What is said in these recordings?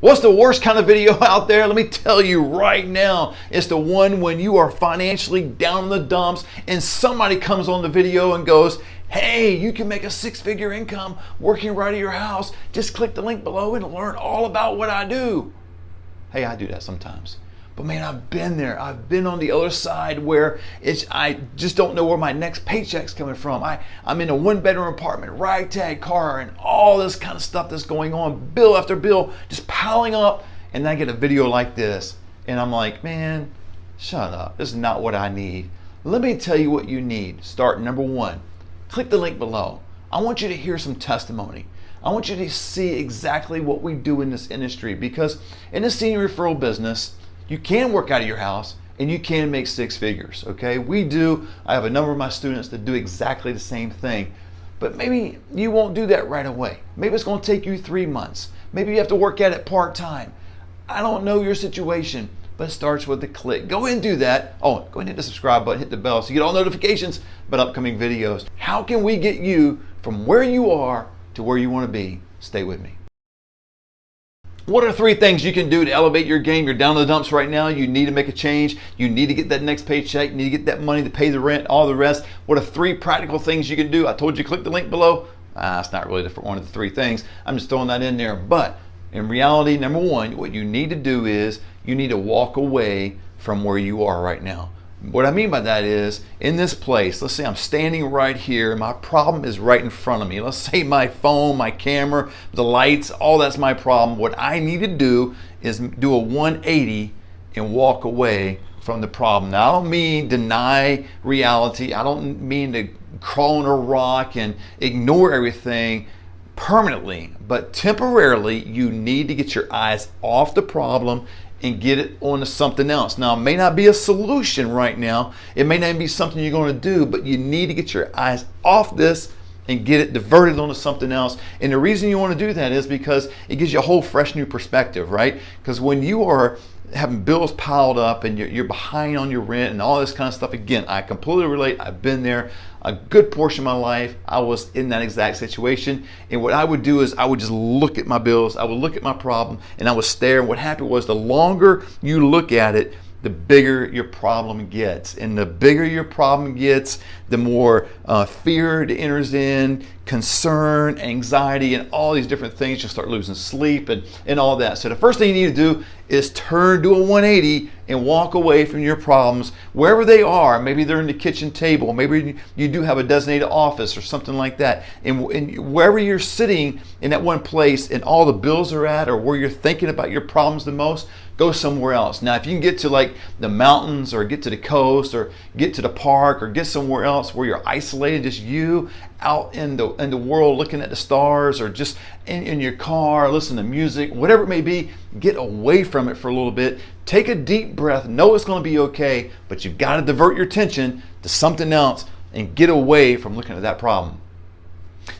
What's the worst kind of video out there? Let me tell you right now. It's the one when you are financially down in the dumps and somebody comes on the video and goes, hey, you can make a six-figure income working right at your house. Just click the link below and learn all about what I do. Hey, I do that sometimes. But man, I've been there. I've been on the other side where I just don't know where my next paycheck's coming from. I'm in a one-bedroom apartment, ragtag car, and all this kind of stuff that's going on, bill after bill, just piling up. And then I get a video like this, and I'm like, man, shut up. This is not what I need. Let me tell you what you need. Start number one. Click the link below. I want you to hear some testimony. I want you to see exactly what we do in this industry, because in the senior referral business, you can work out of your house and you can make six figures, okay? I have a number of my students that do exactly the same thing, but maybe you won't do that right away. Maybe it's gonna take you 3 months. Maybe you have to work at it part-time. I don't know your situation, but it starts with a click. Go ahead and do that. Oh, go ahead and hit the subscribe button, hit the bell so you get all notifications about upcoming videos. How can we get you from where you are to where you wanna be? Stay with me. What are 3 things you can do to elevate your game? You're down in the dumps right now. You need to make a change. You need to get that next paycheck. You need to get that money to pay the rent, all the rest. What are 3 practical things you can do? I told you click the link below. It's not really one of the 3 things. I'm just throwing that in there. But in reality, number 1, what you need to do is you need to walk away from where you are right now. What I mean by that is, in this place, let's say I'm standing right here, my problem is right in front of me. Let's say my phone, my camera, the lights, all that's my problem. What I need to do is do a 180 and walk away from the problem. Now, I don't mean deny reality. I don't mean to crawl on a rock and ignore everything permanently, but temporarily, you need to get your eyes off the problem and get it onto something else. Now, it may not be a solution right now. It may not be something you're going to do, but you need to get your eyes off this and get it diverted onto something else. And the reason you want to do that is because it gives you a whole fresh new perspective, right? Because when you are having bills piled up and you're behind on your rent and all this kind of stuff, again, I completely relate. I've been there. A good portion of my life, I was in that exact situation. And what I would do is I would just look at my bills, I would look at my problem, and I would stare. And what happened was, the longer you look at it, the bigger your problem gets. And the bigger your problem gets, the more fear it enters in, concern, anxiety, and all these different things. You'll start losing sleep and all that. So the first thing you need to do is do a 180 and walk away from your problems wherever they are. Maybe they're in the kitchen table. Maybe you do have a designated office or something like that. And wherever you're sitting in that one place and all the bills are at, or where you're thinking about your problems the most, go somewhere else. Now, if you can get to like the mountains, or get to the coast, or get to the park, or get somewhere else where you're isolated, just you out in the world looking at the stars, or just in your car, listen to music, whatever it may be, get away from it for a little bit. Take a deep breath, know it's going to be okay, but you've got to divert your attention to something else and get away from looking at that problem.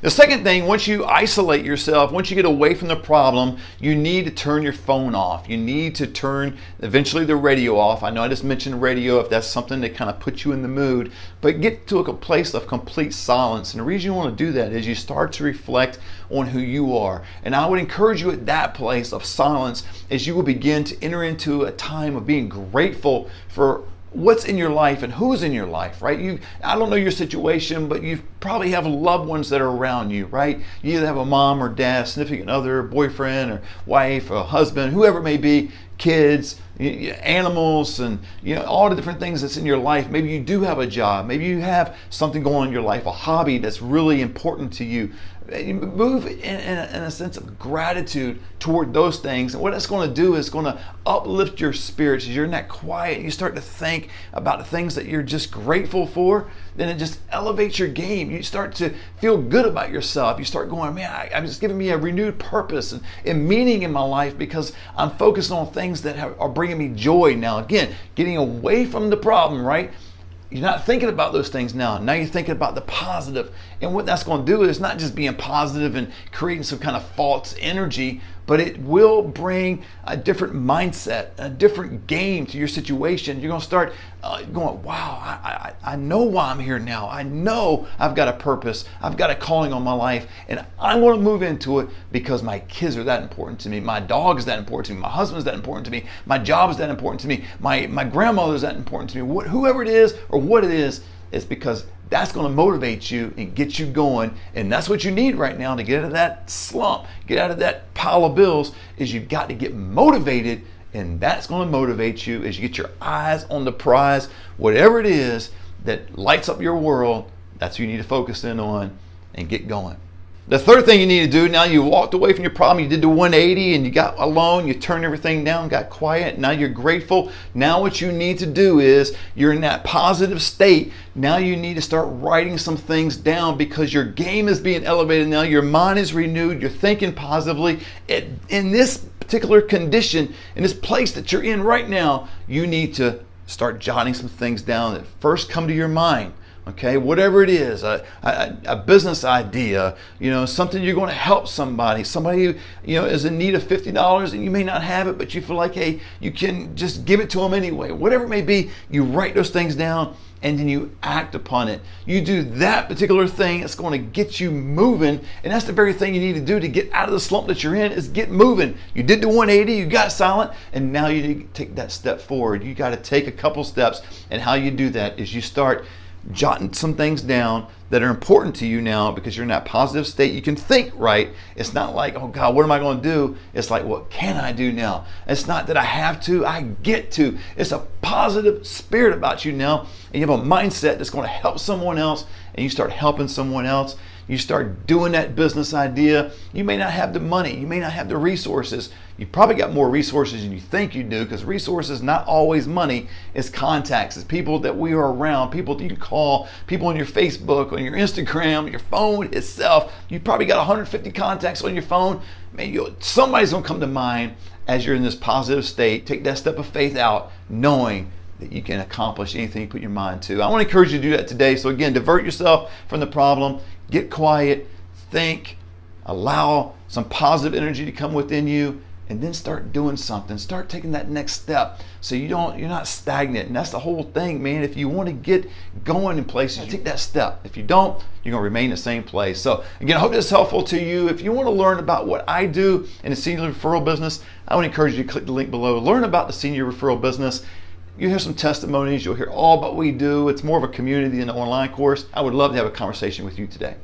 The second thing, once you isolate yourself, once you get away from the problem, you need to turn your phone off. You need to turn eventually the radio off. I know I just mentioned radio, if that's something that kind of puts you in the mood, but get to a place of complete silence. And the reason you want to do that is you start to reflect on who you are. And I would encourage you at that place of silence, as you will begin to enter into a time of being grateful for what's in your life and who's in your life, right? I don't know your situation, but you probably have loved ones that are around you, right? You either have a mom or dad, significant other, boyfriend or wife, or husband, whoever it may be, kids, animals, and all the different things that's in your life. Maybe you do have a job. Maybe you have something going on in your life, a hobby that's really important to you. Move in a sense of gratitude toward those things. And what it's going to do is going to uplift your spirits. As you're in that quiet, you start to think about the things that you're just grateful for, then it just elevates your game. You start to feel good about yourself. You start going, man, I'm just giving me a renewed purpose and meaning in my life, because I'm focused on things that are bringing me joy now. Again, getting away from the problem, right? You're not thinking about those things now. Now you're thinking about the positive. And what that's going to do is not just being positive and creating some kind of false energy, but it will bring a different mindset, a different game to your situation. You're going to start going, wow, I know why I'm here now. I know I've got a purpose. I've got a calling on my life, and I want to move into it because my kids are that important to me. My dog is that important to me. My husband's that important to me. My job is that important to me. My grandmother's that important to me. Whoever it is or what it is, it's because that's going to motivate you and get you going. And that's what you need right now to get out of that slump, get out of that pile of bills, is you've got to get motivated. And that's going to motivate you as you get your eyes on the prize. Whatever it is that lights up your world, that's what you need to focus in on and get going. The third thing you need to do, now you walked away from your problem, you did the 180 and you got alone, you turned everything down, got quiet, now you're grateful. Now what you need to do is, you're in that positive state, now you need to start writing some things down because your game is being elevated now, your mind is renewed, you're thinking positively. In this particular condition, in this place that you're in right now, you need to start jotting some things down that first come to your mind. Okay, whatever it is, a business idea, something you're going to help somebody who, is in need of $50 and you may not have it, but you feel like, hey, you can just give it to them anyway. Whatever it may be, you write those things down and then you act upon it. You do that particular thing, it's going to get you moving, and that's the very thing you need to do to get out of the slump that you're in, is get moving. You did the 180, you got silent, and now you need to take that step forward. You got to take a couple steps, and how you do that is you start jotting some things down that are important to you now, because you're in that positive state. You can think right. It's not like, oh God, what am I going to do? It's like, what can I do now? It's not that I have to, I get to. It's a positive spirit about you now, and you have a mindset that's going to help someone else, and you start helping someone else. You start doing that business idea. You may not have the money, you may not have the resources. You probably got more resources than you think you do, because resources, not always money, it's contacts. It's people that we are around, people that you can call, people on your Facebook, on your Instagram, your phone itself. You probably got 150 contacts on your phone. Man, somebody's gonna come to mind as you're in this positive state. Take that step of faith out, knowing that you can accomplish anything you put your mind to. I want to encourage you to do that today. So again, divert yourself from the problem, get quiet, think, allow some positive energy to come within you, and then start doing something. Start taking that next step so you're not stagnant. And that's the whole thing, man. If you want to get going in places, take that step. If you don't, you're going to remain in the same place. So again, I hope this is helpful to you. If you want to learn about what I do in the Senior Referral business, I would encourage you to click the link below. Learn about the Senior Referral business. You'll hear some testimonies. You'll hear all about what we do. It's more of a community than an online course. I would love to have a conversation with you today.